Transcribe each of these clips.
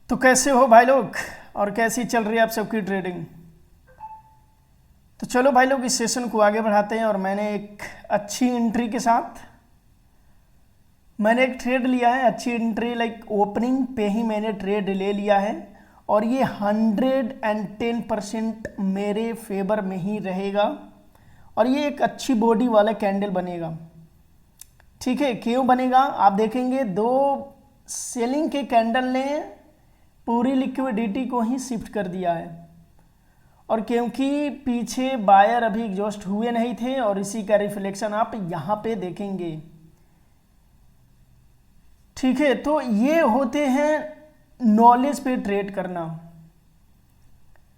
तो कैसे हो भाई लोग और कैसी चल रही है आप सबकी ट्रेडिंग। तो चलो भाई लोग इस सेशन को आगे बढ़ाते हैं। और मैंने एक अच्छी एंट्री के साथ मैंने एक ट्रेड लिया है। अच्छी एंट्री लाइक ओपनिंग पे ही मैंने ट्रेड ले लिया है और ये 110% मेरे फेवर में ही रहेगा और ये एक अच्छी बॉडी वाला कैंडल बनेगा। ठीक है, क्यों बनेगा आप देखेंगे। दो सेलिंग के कैंडल ने पूरी लिक्विडिटी को ही शिफ्ट कर दिया है और क्योंकि पीछे बायर अभी एग्जॉस्ट हुए नहीं थे और इसी का रिफ्लेक्शन आप यहाँ पे देखेंगे। ठीक है, तो ये होते हैं नॉलेज पे ट्रेड करना।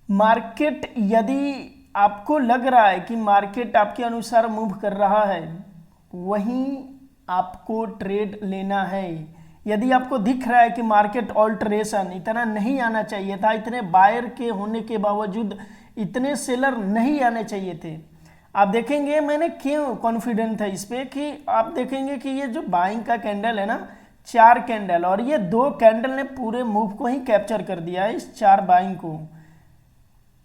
मार्केट यदि आपको लग रहा है कि मार्केट आपके अनुसार मूव कर रहा है वहीं आपको ट्रेड लेना है। यदि आपको दिख रहा है कि मार्केट ऑल्टरेशन इतना नहीं आना चाहिए था, इतने बायर के होने के बावजूद इतने सेलर नहीं आने चाहिए थे। आप देखेंगे मैंने क्यों कॉन्फिडेंट था इस पे कि आप देखेंगे कि ये जो बाइंग का कैंडल है ना, 4 कैंडल और ये 2 कैंडल ने पूरे मूव को ही कैप्चर कर दिया है, इस 4 बाइंग को।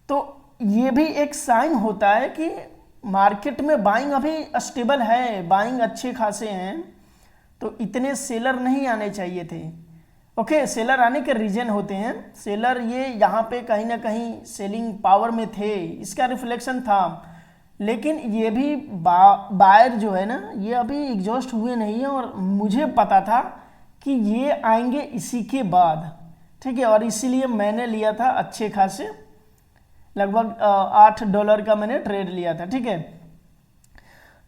तो ये भी एक साइन होता है कि मार्केट में बाइंग अभी स्टेबल है, बाइंग अच्छे खासे हैं, तो इतने सेलर नहीं आने चाहिए थे। ओके, सेलर आने के रीजन होते हैं। सेलर ये यहाँ पे कहीं ना कहीं सेलिंग पावर में थे, इसका रिफ्लेक्शन था। लेकिन ये भी बायर जो है ना, ये अभी एग्जॉस्ट हुए नहीं है और मुझे पता था कि ये आएंगे इसी के बाद। ठीक है, और इसीलिए मैंने लिया था अच्छे खासे, लगभग $8 का मैंने ट्रेड लिया था। ठीक है,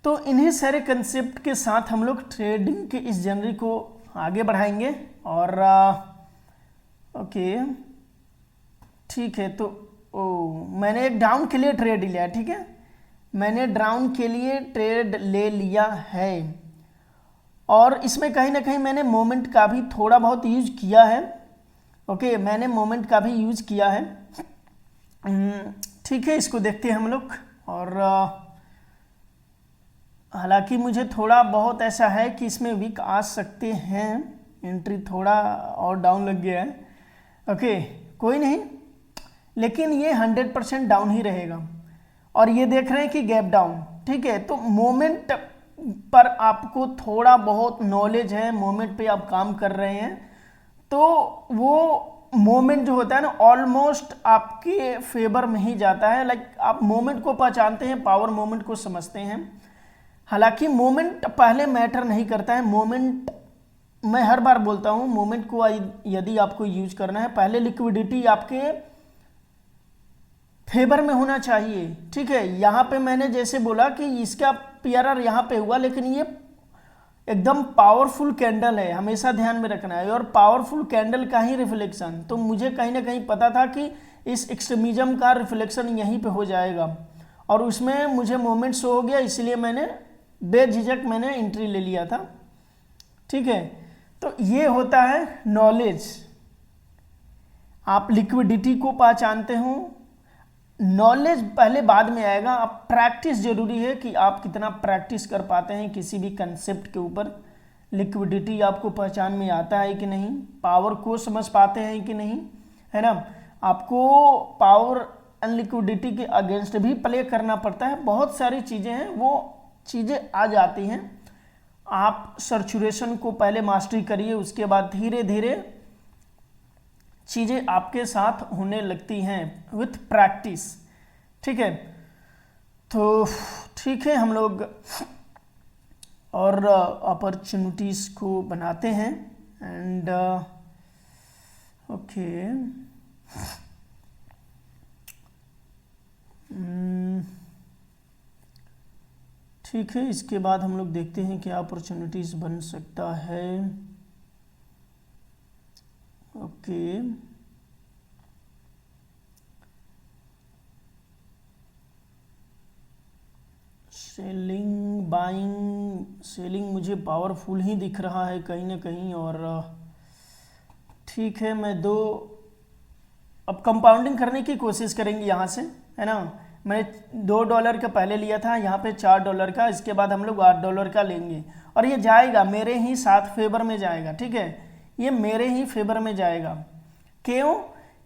तो इन्हीं सारे कंसेप्ट के साथ हम लोग ट्रेडिंग के इस जर्नी को आगे बढ़ाएंगे। और ओके ठीक है, तो मैंने एक डाउन के लिए ट्रेड लिया है। ठीक है, मैंने डाउन के लिए ट्रेड ले लिया है और इसमें कहीं ना कहीं मैंने मोमेंट का भी थोड़ा बहुत यूज किया है। ओके, मैंने मोमेंट का भी यूज किया है। ठीक है, इसको देखते हैं हम लोग। और हालांकि मुझे थोड़ा बहुत ऐसा है कि इसमें वीक आ सकते हैं, एंट्री थोड़ा और डाउन लग गया है। ओके, कोई नहीं, लेकिन ये 100% डाउन ही रहेगा और ये देख रहे हैं कि गैप डाउन। ठीक है, तो मोमेंट पर आपको थोड़ा बहुत नॉलेज है, मोमेंट पे आप काम कर रहे हैं, तो वो मोमेंट जो होता है ना ऑलमोस्ट आपके फेवर में ही जाता है। लाइक आप मोमेंट को पहचानते हैं, पावर मोमेंट को समझते हैं। हालांकि मोमेंट पहले मैटर नहीं करता है। मोमेंट मैं हर बार बोलता हूं, मोमेंट को यदि आपको यूज करना है पहले लिक्विडिटी आपके फेवर में होना चाहिए। ठीक है, यहां पे मैंने जैसे बोला कि इसका पीआरआर यहां पे हुआ, लेकिन ये एकदम पावरफुल कैंडल है, हमेशा ध्यान में रखना है। और पावरफुल कैंडल का ही रिफ्लेक्शन, तो मुझे कहीं ना कहीं पता था कि इस एक्सट्रीमिज्म का रिफ्लेक्शन यहीं पे हो जाएगा और उसमें मुझे मोमेंट शो हो गया, इसलिए मैंने बेझिझक मैंने एंट्री ले लिया था। ठीक है, तो ये होता है नॉलेज। आप लिक्विडिटी को पहचानते हो, नॉलेज पहले बाद में आएगा। आप प्रैक्टिस जरूरी है कि आप कितना प्रैक्टिस कर पाते हैं किसी भी कंसेप्ट के ऊपर। लिक्विडिटी आपको पहचान में आता है कि नहीं, पावर को समझ पाते हैं कि नहीं, है ना। आपको पावर एंड लिक्विडिटी के अगेंस्ट भी प्ले करना पड़ता है। बहुत सारी चीज़ें हैं, वो चीज़ें आ जाती हैं। आप सैचुरेशन को पहले मास्टरी करिए, उसके बाद धीरे धीरे चीज़ें आपके साथ होने लगती हैं विथ प्रैक्टिस। ठीक है, तो ठीक है, हम लोग और अपॉर्चुनिटीज़ को बनाते हैं। एंड ओके ठीक है, इसके बाद हम लोग देखते हैं क्या अपॉर्चुनिटीज़ बन सकता है। ओके सेलिंग बाइंग, सेलिंग मुझे पावरफुल ही दिख रहा है कहीं ना कहीं। और ठीक है, मैं अब कंपाउंडिंग करने की कोशिश करेंगे यहाँ से, है ना। मैंने $2 का पहले लिया था, यहाँ पे $4 का, इसके बाद हम लोग $8 का लेंगे और ये जाएगा मेरे ही साथ फेवर में जाएगा। ठीक है, ये मेरे ही फेवर में जाएगा। क्यों?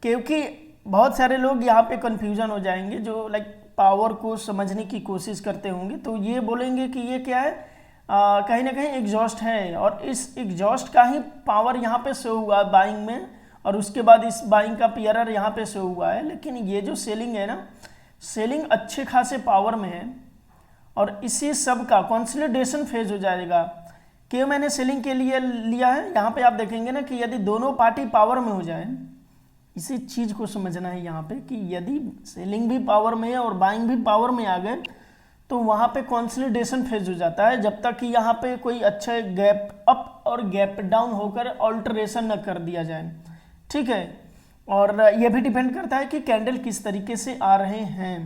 क्योंकि बहुत सारे लोग यहाँ पे कंफ्यूजन हो जाएंगे जो लाइक पावर को समझने की कोशिश करते होंगे, तो ये बोलेंगे कि ये क्या है, कहीं ना कहीं एग्जॉस्ट है, और इस एग्जॉस्ट का ही पावर यहाँ पे शो हुआ है बाइंग में, और उसके बाद इस बाइंग का पीआरआर यहाँ पे शो हुआ है। लेकिन ये जो सेलिंग है ना, सेलिंग अच्छे खासे पावर में है, और इसी सब का कंसोलिडेशन फेज हो जाएगा। क्यों मैंने सेलिंग के लिए लिया है, यहाँ पे आप देखेंगे ना कि यदि दोनों पार्टी पावर में हो जाए, इसी चीज़ को समझना है यहाँ पे कि यदि सेलिंग भी पावर में है और बाइंग भी पावर में आ गए तो वहाँ पे कंसोलिडेशन फेज हो जाता है, जब तक कि यहाँ पे कोई अच्छा गैप अप और गैप डाउन होकर ऑल्टरेशन न कर दिया जाए। ठीक है, और यह भी डिपेंड करता है कि कैंडल किस तरीके से आ रहे हैं।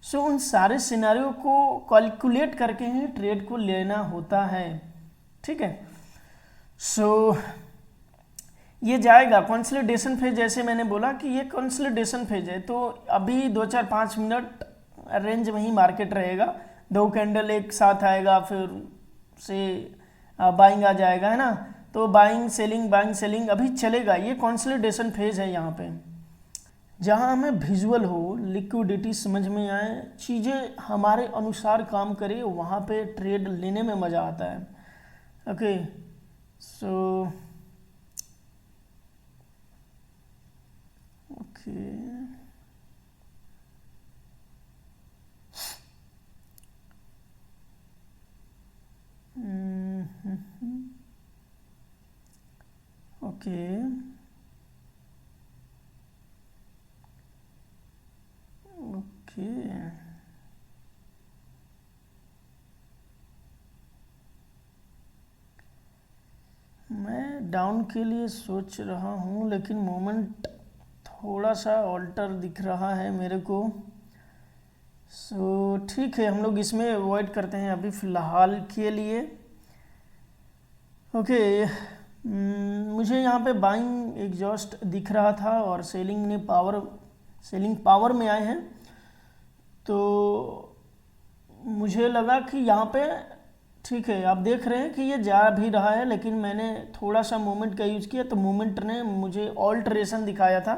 सो उन सारे सिनेरियो को कैलकुलेट करके ही ट्रेड को लेना होता है। ठीक है, सो ये जाएगा कंसोलिडेशन फेज, जैसे मैंने बोला कि ये कंसोलिडेशन फेज है, तो अभी 2-4-5 मिनट रेंज में ही मार्केट रहेगा। 2 कैंडल एक साथ आएगा, फिर से बाइंग आ जाएगा, है ना, तो बाइंग सेलिंग अभी चलेगा। ये कंसोलिडेशन फेज है यहाँ पे, जहाँ हमें विजुअल हो, लिक्विडिटी समझ में आए, चीज़ें हमारे अनुसार काम करे, वहाँ पे ट्रेड लेने में मज़ा आता है। ओके, सो ओके, ओके, मैं डाउन के लिए सोच रहा हूँ, लेकिन मोमेंट थोड़ा सा ऑल्टर दिख रहा है मेरे को। सो ठीक है, हम लोग इसमें अवॉइड करते हैं अभी फ़िलहाल के लिए। ओके, मुझे यहाँ पे बाइंग एग्जॉस्ट दिख रहा था और सेलिंग पावर में आए हैं, तो मुझे लगा कि यहाँ पे ठीक है, आप देख रहे हैं कि ये जा भी रहा है, लेकिन मैंने थोड़ा सा मोमेंट का यूज़ किया तो मोमेंट ने मुझे ऑल्टरेशन दिखाया था,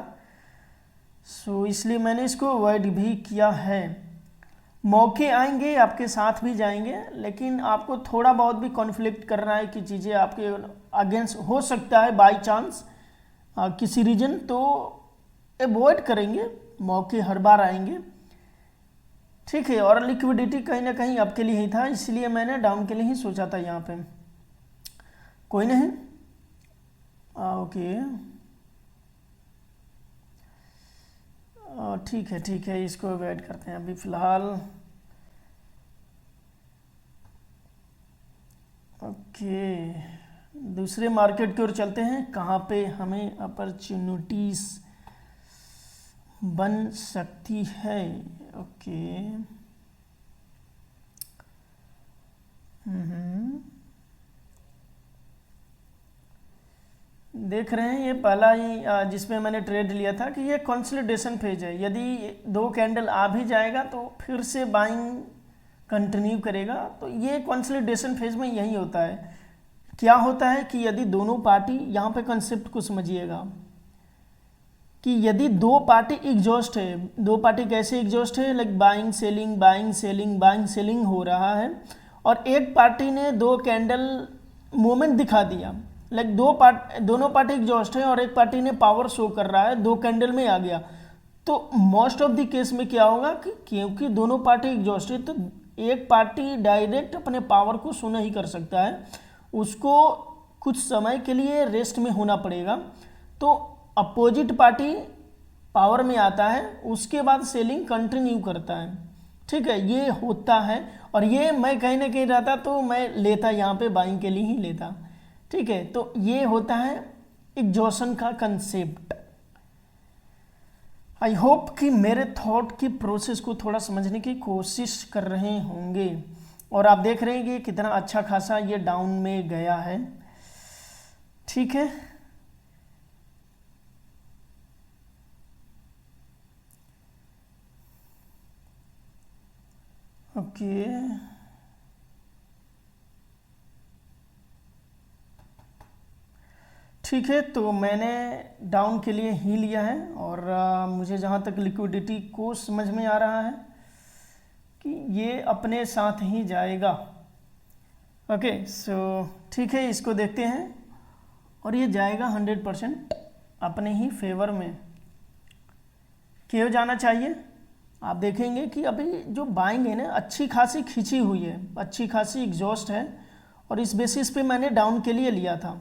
सो इसलिए मैंने इसको अवॉइड भी किया है। मौके आएंगे आपके साथ भी जाएंगे, लेकिन आपको थोड़ा बहुत भी कॉन्फ्लिक्ट करना है कि चीज़ें आपके अगेंस्ट हो सकता है बाय चांस किसी रीजन, तो अवॉइड करेंगे, मौके हर बार आएंगे। ठीक है, और लिक्विडिटी कहीं ना कहीं आपके लिए ही था, इसलिए मैंने डाउन के लिए ही सोचा था यहाँ पे। कोई नहीं, ओके, ठीक है, इसको अवॉइड करते हैं अभी फ़िलहाल। ओके, दूसरे मार्केट की ओर चलते हैं, कहाँ पे हमें अपॉर्चुनिटीज़ बन सकती है। ओके, देख रहे हैं ये पहला ही जिसमें मैंने ट्रेड लिया था कि ये कंसोलिडेशन फेज है, यदि 2 कैंडल आ भी जाएगा तो फिर से बाइंग कंटिन्यू करेगा, तो ये कंसोलिडेशन फेज में यही होता है। क्या होता है कि यदि दोनों पार्टी, यहाँ पे कंसेप्ट को समझिएगा कि यदि 2 पार्टी एग्जॉस्ट है, 2 पार्टी कैसे एग्जॉस्ट है, लाइक बाइंग सेलिंग हो रहा है, और एक पार्टी ने 2 कैंडल मोमेंट दिखा दिया, लाइक दोनों पार्टी एग्जॉस्ट है और एक पार्टी ने पावर शो कर रहा है, 2 कैंडल में आ गया, तो मोस्ट ऑफ द केस में क्या होगा कि क्योंकि दोनों पार्टी एग्जॉस्ट है, तो एक पार्टी डायरेक्ट अपने पावर को शो नहीं कर सकता है, उसको कुछ समय के लिए रेस्ट में होना पड़ेगा, तो अपोजिट पार्टी पावर में आता है, उसके बाद सेलिंग कंटिन्यू करता है। ठीक है, ये होता है, और ये मैं कहीं ना कहीं रहता तो मैं लेता यहाँ पे बाइंग के लिए ही लेता। ठीक है, तो ये होता है एग्जॉशन का कंसेप्ट। आई होप कि मेरे थॉट की प्रोसेस को थोड़ा समझने की कोशिश कर रहे होंगे, और आप देख रहे हैं कि कितना अच्छा खासा ये डाउन में गया है। ठीक है, ओके, ठीक है, तो मैंने डाउन के लिए ही लिया है और मुझे जहाँ तक लिक्विडिटी को समझ में आ रहा है कि ये अपने साथ ही जाएगा। ओके, सो ठीक है, इसको देखते हैं और ये जाएगा 100% अपने ही फेवर में। क्यों जाना चाहिए? आप देखेंगे कि अभी जो बाइंग है ना अच्छी खासी खींची हुई है, अच्छी खासी एग्जॉस्ट है और इस बेसिस पे मैंने डाउन के लिए लिया था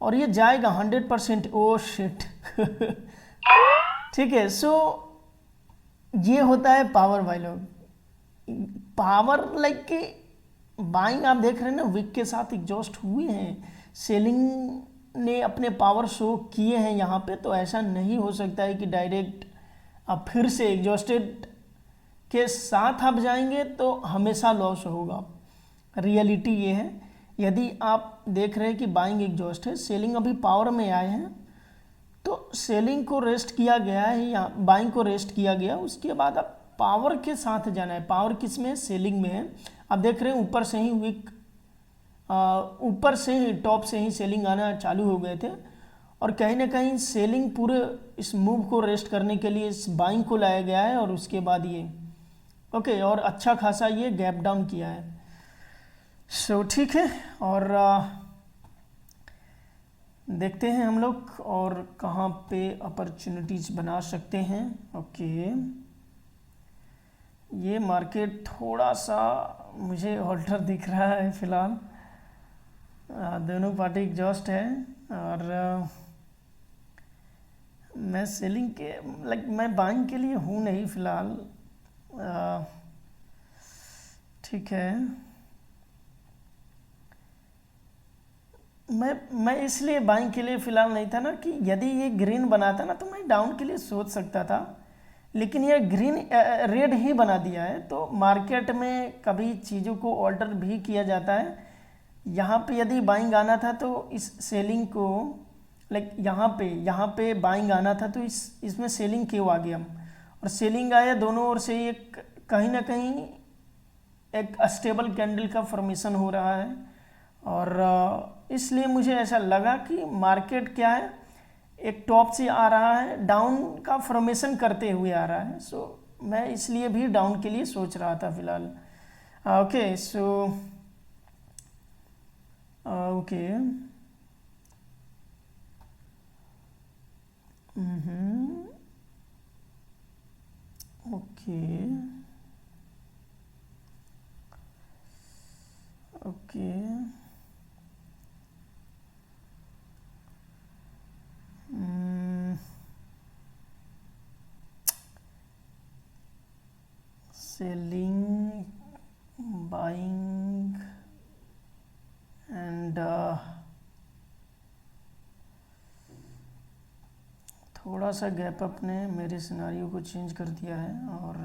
और ये जाएगा 100%। ओ शिट ठीक है, सो ये होता है पावर भाई लोग। पावर लाइक कि बाइंग आप देख रहे हैं ना विक के साथ एग्जॉस्ट हुए हैं, सेलिंग ने अपने पावर शो किए हैं यहाँ पे, तो ऐसा नहीं हो सकता है कि डायरेक्ट अब फिर से एग्जॉस्टेड के साथ आप जाएंगे तो हमेशा लॉस होगा। रियलिटी ये है, यदि आप देख रहे हैं कि बाइंग एग्जॉस्ट है, सेलिंग अभी पावर में आए हैं, तो सेलिंग को रेस्ट किया गया है या बाइंग को रेस्ट किया गया, उसके बाद आप पावर के साथ जाना है। पावर किस में है? सेलिंग में है। आप देख रहे हैं ऊपर से ही विक, ऊपर से ही टॉप से ही सेलिंग आना चालू हो गए थे और कहीं ना कहीं सेलिंग पूरे इस मूव को रेस्ट करने के लिए इस बाइंग को लाया गया है और उसके बाद ये ओके और अच्छा खासा ये गैप डाउन किया है। सो ठीक है, और देखते हैं हम लोग और कहाँ पे अपॉर्चुनिटीज बना सकते हैं। ओके, ये मार्केट थोड़ा सा मुझे ऑल्टर दिख रहा है फिलहाल, दोनों पार्टी एग्जॉस्ट है और मैं सेलिंग के लाइक मैं बाइंग के लिए हूँ नहीं फिलहाल। ठीक है, मैं इसलिए बाइंग के लिए फ़िलहाल नहीं था ना कि यदि ये ग्रीन बनाता ना तो मैं डाउन के लिए सोच सकता था, लेकिन ये ग्रीन रेड ही बना दिया है। तो मार्केट में कभी चीज़ों को ऑल्टर भी किया जाता है। यहाँ पे यदि बाइंग आना था तो इस सेलिंग को लाइक यहाँ पे बाइंग आना था, तो इसमें सेलिंग क्यों आ गया? और सेलिंग आया, दोनों ओर से एक कहीं ना कहीं एक स्टेबल कैंडल का फॉर्मेशन हो रहा है और इसलिए मुझे ऐसा लगा कि मार्केट क्या है, एक टॉप से आ रहा है, डाउन का फॉर्मेशन करते हुए आ रहा है। सो मैं इसलिए भी डाउन के लिए सोच रहा था फिलहाल। Okay, so okay okay okay selling, buying and थोड़ा सा गैप अप ने मेरे सिनारियो को चेंज कर दिया है और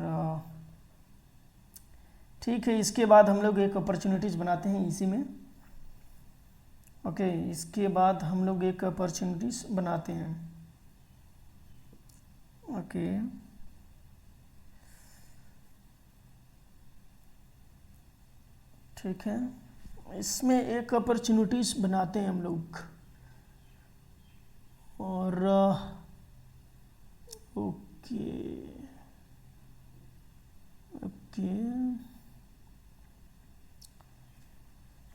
ठीक है, इसके बाद हम लोग एक अपॉर्चुनिटीज़ बनाते हैं इसी में। ओके, इसके बाद हम लोग एक अपॉर्चुनिटीज़ बनाते हैं। ओके, ठीक है, इसमें एक अपॉर्चुनिटीज़ बनाते हैं हम लोग और ओके ओके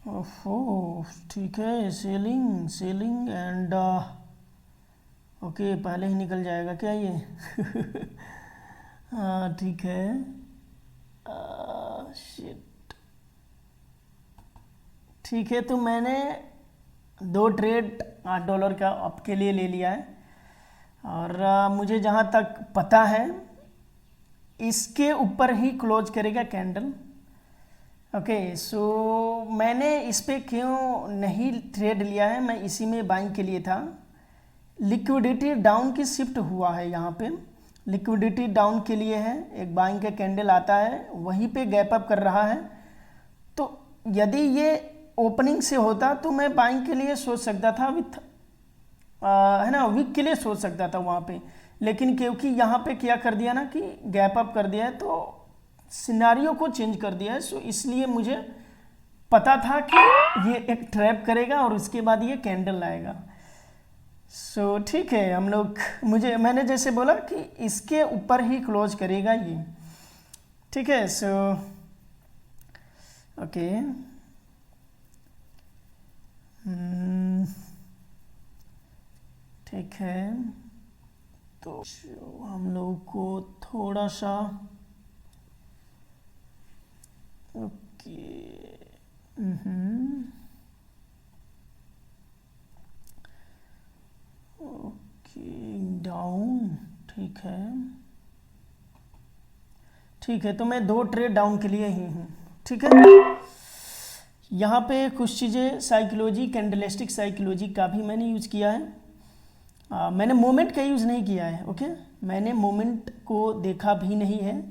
ओहो ठीक है, सेलिंग एंड ओके पहले ही निकल जाएगा क्या ये? हाँ ठीक है, शिट ठीक है, तो मैंने 2 ट्रेड $8 का अप के लिए ले लिया है और मुझे जहाँ तक पता है इसके ऊपर ही क्लोज करेगा कैंडल। ओके, सो मैंने इस पे क्यों नहीं ट्रेड लिया है, मैं इसी में बाइंग के लिए था। लिक्विडिटी डाउन की शिफ्ट हुआ है, यहाँ पे लिक्विडिटी डाउन के लिए है, एक बाइंग का कैंडल आता है वहीं पे गैप अप कर रहा है। तो यदि ये ओपनिंग से होता तो मैं बाइंग के लिए सोच सकता था विथ है ना, वीक के लिए सोच सकता था वहाँ पे, लेकिन क्योंकि यहाँ पे क्या कर दिया ना कि गैप अप कर दिया है तो सिनारियो को चेंज कर दिया है। सो इसलिए मुझे पता था कि ये एक ट्रैप करेगा और उसके बाद ये कैंडल आएगा। ठीक है, हम लोग मैंने जैसे बोला कि इसके ऊपर ही क्लोज करेगा ये, ठीक है। ओके, ठीक है, तो हम लोग को थोड़ा सा ओके डाउन, ठीक है, ठीक है। तो मैं 2 ट्रेड डाउन के लिए ही हूँ, ठीक है। यहाँ पे कुछ चीज़ें साइकोलॉजी, कैंडलस्टिक साइकोलॉजी का भी मैंने यूज़ किया है। मैंने मोमेंट का यूज़ नहीं किया है, ओके। मैंने मोमेंट को देखा भी नहीं है,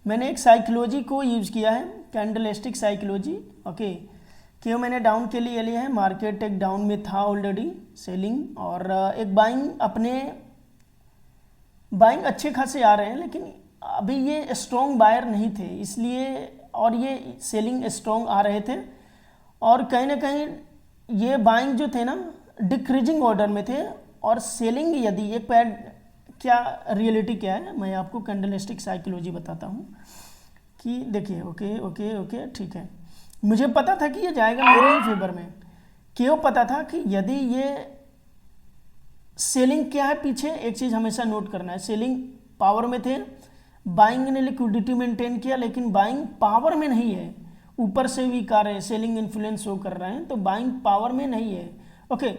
मैंने एक साइकोलॉजी को यूज़ किया है, कैंडलस्टिक साइकोलॉजी, ओके। क्यों मैंने डाउन के लिए लिया है, मार्केट एक डाउन में था ऑलरेडी, सेलिंग और एक बाइंग अच्छे खासे आ रहे हैं, लेकिन अभी ये स्ट्रॉन्ग बायर नहीं थे इसलिए, और ये सेलिंग स्ट्रॉन्ग आ रहे थे, और कहीं ना कहीं ये बाइंग जो थे ना डिक्रीजिंग ऑर्डर में थे, और सेलिंग यदि एक पैड, क्या रियलिटी क्या है मैं आपको कैंडलस्टिक साइकोलॉजी बताता हूँ कि देखिए, ओके ओके ओके, ठीक है। मुझे पता था कि ये जाएगा मेरे ही फेवर में। क्यों पता था कि यदि ये सेलिंग क्या है, पीछे एक चीज़ हमेशा नोट करना है, सेलिंग पावर में थे, बाइंग ने लिक्विडिटी मेंटेन किया, लेकिन बाइंग पावर में नहीं है, ऊपर से वीक आ रहे हैं, सेलिंग इन्फ्लुएंस शो कर रहे हैं, तो बाइंग पावर में नहीं है, ओके।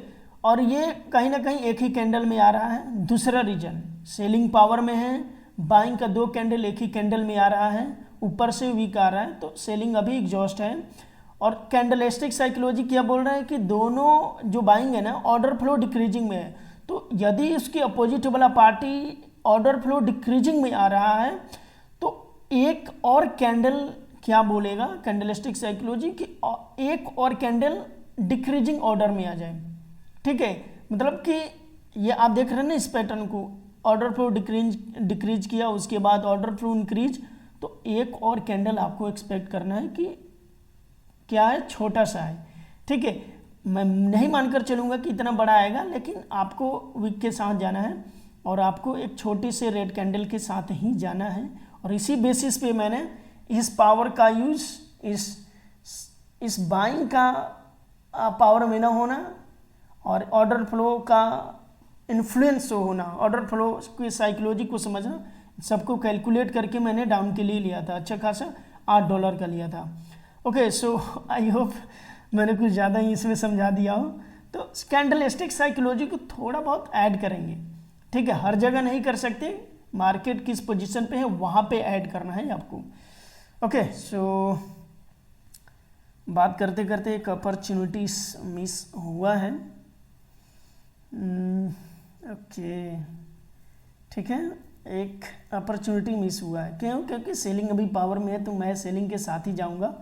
और ये कहीं ना कहीं एक ही कैंडल में आ रहा है। दूसरा रीजन, सेलिंग पावर में है, बाइंग का 2 कैंडल एक ही कैंडल में आ रहा है, ऊपर से वीक आ रहा है, तो सेलिंग अभी एग्जॉस्ट है। और कैंडलस्टिक साइकोलॉजी क्या बोल रहा है कि दोनों जो बाइंग है ना, ऑर्डर फ्लो डिक्रीजिंग में है, तो यदि उसकी अपोजिट वाला पार्टी ऑर्डर फ्लो डिक्रीजिंग में आ रहा है, तो एक और कैंडल क्या बोलेगा कैंडलस्टिक साइकोलॉजी कि एक और कैंडल डिक्रीजिंग ऑर्डर में आ जाए, ठीक है। मतलब कि ये आप देख रहे हैं ना इस पैटर्न को, ऑर्डर फ्लो डिक्रीज किया, उसके बाद ऑर्डर फ्लो इंक्रीज, तो एक और कैंडल आपको एक्सपेक्ट करना है कि क्या है, छोटा सा है, ठीक है। मैं नहीं मानकर चलूँगा कि इतना बड़ा आएगा, लेकिन आपको वीक के साथ जाना है और आपको एक छोटे से रेड कैंडल के साथ ही जाना है। और इसी बेसिस पे मैंने इस पावर का यूज़, इस बाइंग का पावर में ना होना और ऑर्डर फ्लो का इन्फ्लुएंस होना, ऑर्डर फ्लो की साइकोलॉजी को समझना, सबको कैलकुलेट करके मैंने डाउन के लिए लिया था, अच्छा खासा $8 का लिया था, ओके। सो आई होप मैंने कुछ ज़्यादा ही इसमें समझा दिया हो। तो कैंडलस्टिक साइकोलॉजी को थोड़ा बहुत ऐड करेंगे, ठीक है। हर जगह नहीं कर सकते, मार्केट किस पोजीशन पे है वहाँ पे ऐड करना है आपको, ओके। सो बात करते करते एक अपॉर्चुनिटी मिस हुआ है, ओके, ठीक है, एक अपॉर्चुनिटी मिस हुआ है। क्यों? क्योंकि सेलिंग अभी पावर में है, तो मैं सेलिंग के साथ ही जाऊंगा,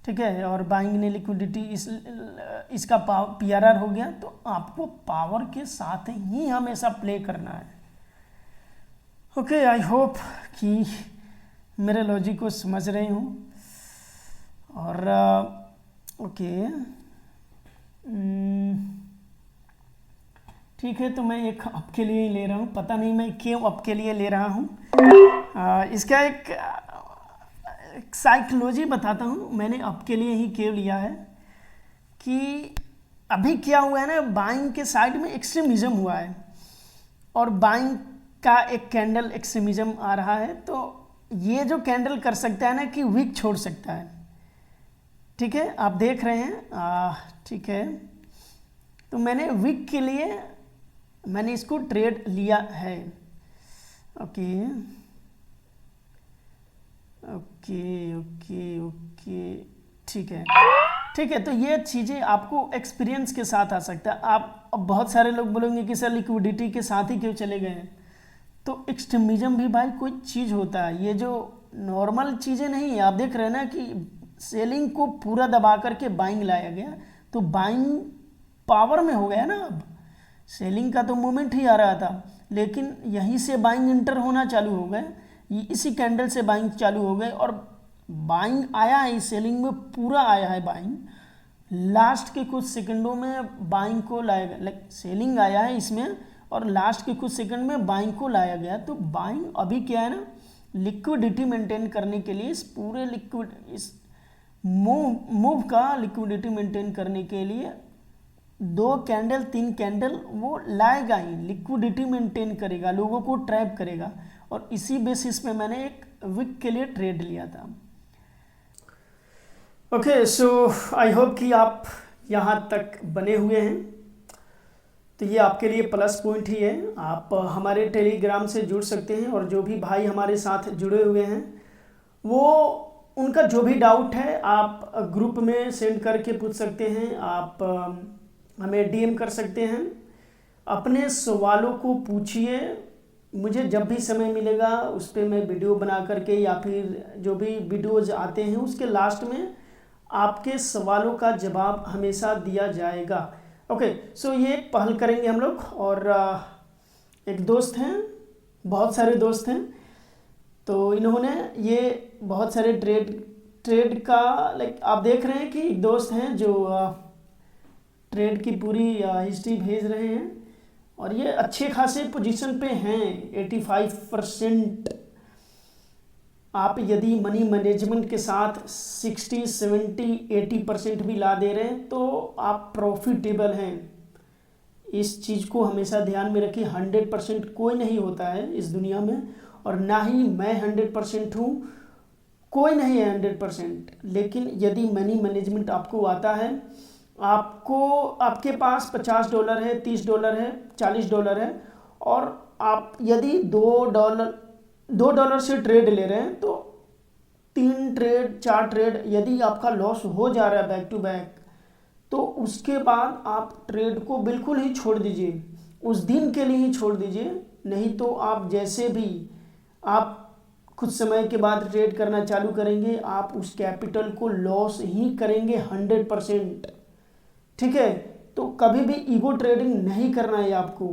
ठीक है। और बाइंग ने लिक्विडिटी, इसका PRR हो गया, तो आपको पावर के साथ ही हमेशा प्ले करना है, ओके। आई होप कि मेरे लॉजिक को समझ रहे हूँ। और ओके, ठीक है, तो मैं एक अप के लिए ही ले रहा हूँ, पता नहीं मैं क्यों अप के लिए ले रहा हूँ। इसका एक साइकोलॉजी बताता हूँ, मैंने अप के लिए ही क्यों लिया है कि अभी क्या हुआ है ना, बाइंग के साइड में एक्सट्रीमिज्म हुआ है और बाइंग का एक कैंडल एक्सट्रीमिज्म आ रहा है, तो ये जो कैंडल कर सकता है ना कि वीक छोड़ सकता है, ठीक है, आप देख रहे हैं, ठीक है। तो मैंने वीक के लिए मैंने इसको ट्रेड लिया है, ओके ओके ओके ओके, ठीक है, ठीक है। तो ये चीज़ें आपको एक्सपीरियंस के साथ आ सकता है। आप अब बहुत सारे लोग बोलेंगे कि सर लिक्विडिटी के साथ ही क्यों चले गए हैं, तो एक्सट्रीमिज्म भी भाई कोई चीज़ होता है, ये जो नॉर्मल चीज़ें नहीं है। आप देख रहे हैं ना कि सेलिंग को पूरा दबा करके बाइंग लाया गया, तो बाइंग पावर में हो गया ना, अब सेलिंग का तो मूवमेंट ही आ रहा था, लेकिन यहीं से बाइंग इंटर होना चालू हो गए, इसी कैंडल से बाइंग चालू हो गए और बाइंग आया है, सेलिंग में पूरा आया है बाइंग, लास्ट के कुछ सेकंडों में बाइंग को लाया गया, लाइक सेलिंग आया है इसमें और लास्ट के कुछ सेकंड में बाइंग को लाया गया। तो बाइंग अभी क्या है ना, लिक्विडिटी मेंटेन करने के लिए, इस पूरे लिक्विड इस मूव का लिक्विडिटी मेंटेन करने के लिए 2 कैंडल 3 कैंडल वो लाएगा ही, लिक्विडिटी मेंटेन करेगा, लोगों को ट्रैप करेगा। और इसी बेसिस पे मैंने एक वीक के लिए ट्रेड लिया था। ओके, सो आई होप कि आप यहाँ तक बने हुए हैं। तो ये आपके लिए प्लस पॉइंट ही है। आप हमारे टेलीग्राम से जुड़ सकते हैं और जो भी भाई हमारे साथ जुड़े हुए हैं वो उनका जो भी डाउट है आप ग्रुप में सेंड करके पूछ सकते हैं। आप हमें डीएम कर सकते हैं, अपने सवालों को पूछिए। मुझे जब भी समय मिलेगा उस पर मैं वीडियो बना करके या फिर जो भी वीडियोज आते हैं उसके लास्ट में आपके सवालों का जवाब हमेशा दिया जाएगा। ओके, सो ये पहल करेंगे हम लोग। और एक दोस्त हैं, बहुत सारे दोस्त हैं, तो इन्होंने ये बहुत सारे ट्रेड का लाइक आप देख रहे हैं कि एक दोस्त हैं जो ट्रेड की पूरी हिस्ट्री भेज रहे हैं और ये अच्छे खासे पोजीशन पे हैं, 85%। आप यदि मनी मैनेजमेंट के साथ 60, 70, 80% भी ला दे रहे हैं तो आप प्रॉफिटेबल हैं। इस चीज़ को हमेशा ध्यान में रखिए। 100% कोई नहीं होता है इस दुनिया में, और ना ही मैं 100% हूँ, कोई नहीं है 100%। लेकिन यदि मनी मैनेजमेंट आपको आता है, आपके पास $50 है, $30 है, $40 है, और आप यदि $2 से ट्रेड ले रहे हैं तो 3 ट्रेड 4 ट्रेड यदि आपका लॉस हो जा रहा है बैक टू बैक, तो उसके बाद आप ट्रेड को बिल्कुल ही छोड़ दीजिए, उस दिन के लिए ही छोड़ दीजिए। नहीं तो आप जैसे भी आप कुछ समय के बाद ट्रेड करना चालू करेंगे, आप उस कैपिटल को लॉस ही करेंगे 100%। ठीक है, तो कभी भी ईगो ट्रेडिंग नहीं करना है आपको।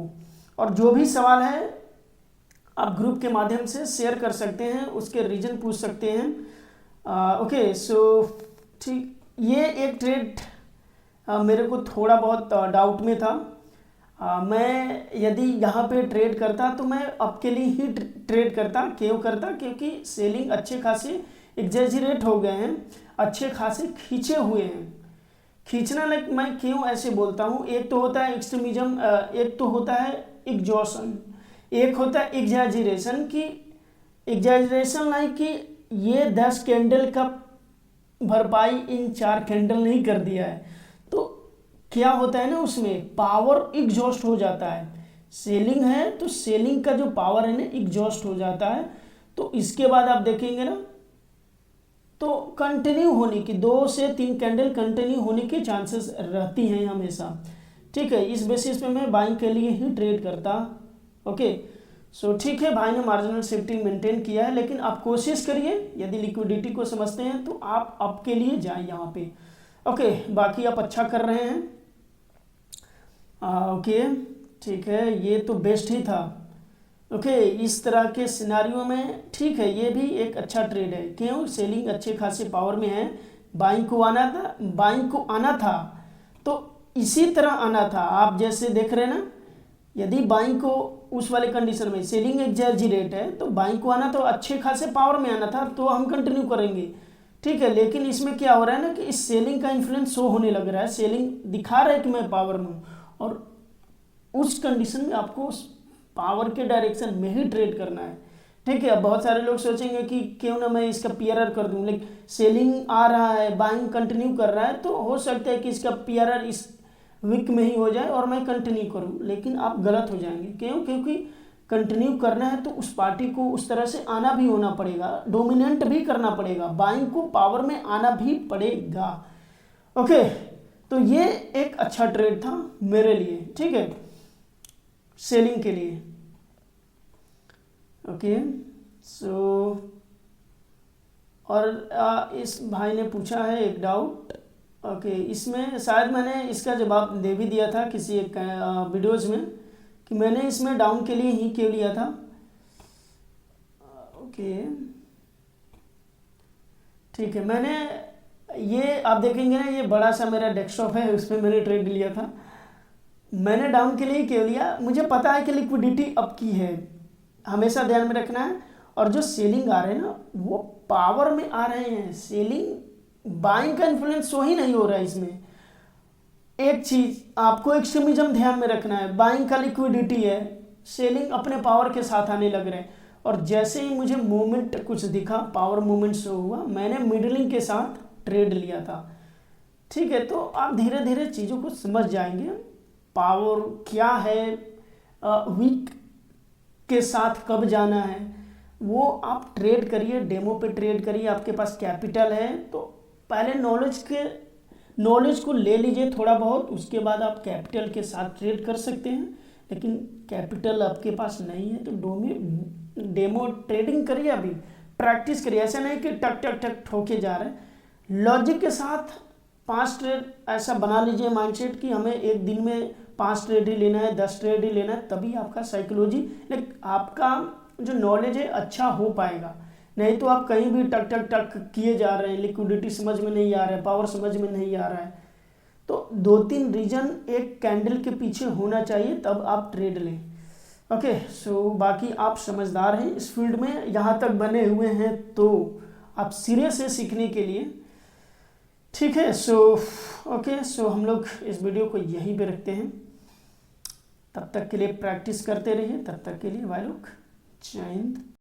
और जो भी सवाल है आप ग्रुप के माध्यम से शेयर कर सकते हैं, उसके रीजन पूछ सकते हैं। ओके, सो ठीक, ये एक ट्रेड मेरे को थोड़ा बहुत डाउट में था। मैं यदि यहाँ पे ट्रेड करता तो मैं आपके लिए ही ट्रेड करता। क्यों करता? क्योंकि सेलिंग अच्छे खासे एग्जैजरेट हो गए हैं, अच्छे खासे खींचे हुए हैं। खींचना लाइक मैं क्यों ऐसे बोलता हूँ, एक तो होता है एक्सट्रीमिज्म, एक तो होता है एग्जॉशन, एक होता है एग्जैजरेशन। की एग्जैजरेशन लाइक कि ये 10 कैंडल का भरपाई इन 4 कैंडल नहीं कर दिया है, तो क्या होता है ना, उसमें पावर एग्जॉस्ट हो जाता है। सेलिंग है तो सेलिंग का जो पावर है ना एग्जॉस्ट हो जाता है। तो इसके बाद आप देखेंगे ना तो कंटिन्यू होने की 2 से 3 कैंडल कंटिन्यू होने के चांसेस रहती हैं हमेशा। ठीक है, इस बेसिस पे मैं बाइंग के लिए ही ट्रेड करता। ओके, सो ठीक है, भाई ने मार्जिनल सेफ्टी मेंटेन किया है, लेकिन आप कोशिश करिए, यदि लिक्विडिटी को समझते हैं तो आप आपके लिए जाएं यहाँ पे। ओके, बाकी आप अच्छा कर रहे हैं। ओके, ठीक है, ये तो बेस्ट ही था। ओके, इस तरह के सिनारियों में ठीक है, ये भी एक अच्छा ट्रेड है। क्यों? सेलिंग अच्छे खासे पावर में है, बाइंग को आना था तो इसी तरह आना था। आप जैसे देख रहे हैं ना, यदि बाइंग को उस वाले कंडीशन में सेलिंग एग्जैजरेट है तो बाइंग को आना तो अच्छे खासे पावर में आना था, तो हम कंटिन्यू करेंगे। ठीक है, लेकिन इसमें क्या हो रहा है ना कि इस सेलिंग का इन्फ्लुएंस शो होने लग रहा है, सेलिंग दिखा रहा है कि मैं पावर में हूँ, और उस कंडीशन में आपको पावर के डायरेक्शन में ही ट्रेड करना है। ठीक है, अब बहुत सारे लोग सोचेंगे कि क्यों ना मैं इसका पीआरआर कर दूं, लेकिन सेलिंग आ रहा है, बाइंग कंटिन्यू कर रहा है, तो हो सकता है कि इसका पीआरआर इस वीक में ही हो जाए और मैं कंटिन्यू करूं, लेकिन आप गलत हो जाएंगे। क्यों? क्योंकि कंटिन्यू करना है तो उस पार्टी को उस तरह से आना भी होना पड़ेगा, डोमिनेंट भी करना पड़ेगा, बाइंग को पावर में आना भी पड़ेगा। ओके, तो ये एक अच्छा ट्रेड था मेरे लिए। ठीक है, सेलिंग के लिए। ओके, सो और इस भाई ने पूछा है एक डाउट। ओके, इसमें शायद मैंने इसका जवाब दे भी दिया था किसी एक वीडियोज़ में कि मैंने इसमें डाउन के लिए ही क्यों लिया था। ओके, ठीक है, मैंने ये आप देखेंगे ना, ये बड़ा सा मेरा डेस्कटॉप है, उस पर मैंने ट्रेड लिया था। मैंने डाउन के लिए क्यों लिया, मुझे पता है कि लिक्विडिटी अप की है, हमेशा ध्यान में रखना है। और जो सेलिंग आ रहे हैं ना वो पावर में आ रहे हैं, सेलिंग बाइंग का इन्फ्लुएंस सो ही नहीं हो रहा है इसमें। एक चीज आपको एक्सट्रीमिज्म ध्यान में रखना है, बाइंग का लिक्विडिटी है, सेलिंग अपने पावर के साथ आने लग रहे हैं। और जैसे ही मुझे मूवमेंट कुछ दिखा, पावर मूवमेंट शो हुआ, मैंने मिडलिंग के साथ ट्रेड लिया था। ठीक है, तो आप धीरे धीरे चीज़ों को समझ जाएंगे, पावर क्या है, वीक के साथ कब जाना है, वो आप ट्रेड करिए, डेमो पे ट्रेड करिए। आपके पास कैपिटल है तो पहले नॉलेज को ले लीजिए थोड़ा बहुत, उसके बाद आप कैपिटल के साथ ट्रेड कर सकते हैं। लेकिन कैपिटल आपके पास नहीं है तो डेमो ट्रेडिंग करिए, अभी प्रैक्टिस करिए। ऐसा नहीं कि टक टक टक ठोके जा रहे हैं। लॉजिक के साथ 5 ट्रेड ऐसा बना लीजिए माइंडसेट कि हमें एक दिन में 5 ट्रेड ही लेना है, 10 ट्रेड ही लेना है, तभी आपका साइकोलॉजी, लेकिन आपका जो नॉलेज है अच्छा हो पाएगा। नहीं तो आप कहीं भी टक टक टक किए जा रहे हैं, लिक्विडिटी समझ में नहीं आ रहा है, पावर समझ में नहीं आ रहा है। तो 2-3 रीजन एक कैंडल के पीछे होना चाहिए, तब आप ट्रेड लें। ओके, सो बाकी आप समझदार हैं इस फील्ड में, यहाँ तक बने हुए हैं तो आप सिरे से सीखने के लिए। ठीक है, सो हम लोग इस वीडियो को यहीं पे रखते हैं। तब तक के लिए प्रैक्टिस करते रहिए, तब तक के लिए भाई लोग जय हिंद।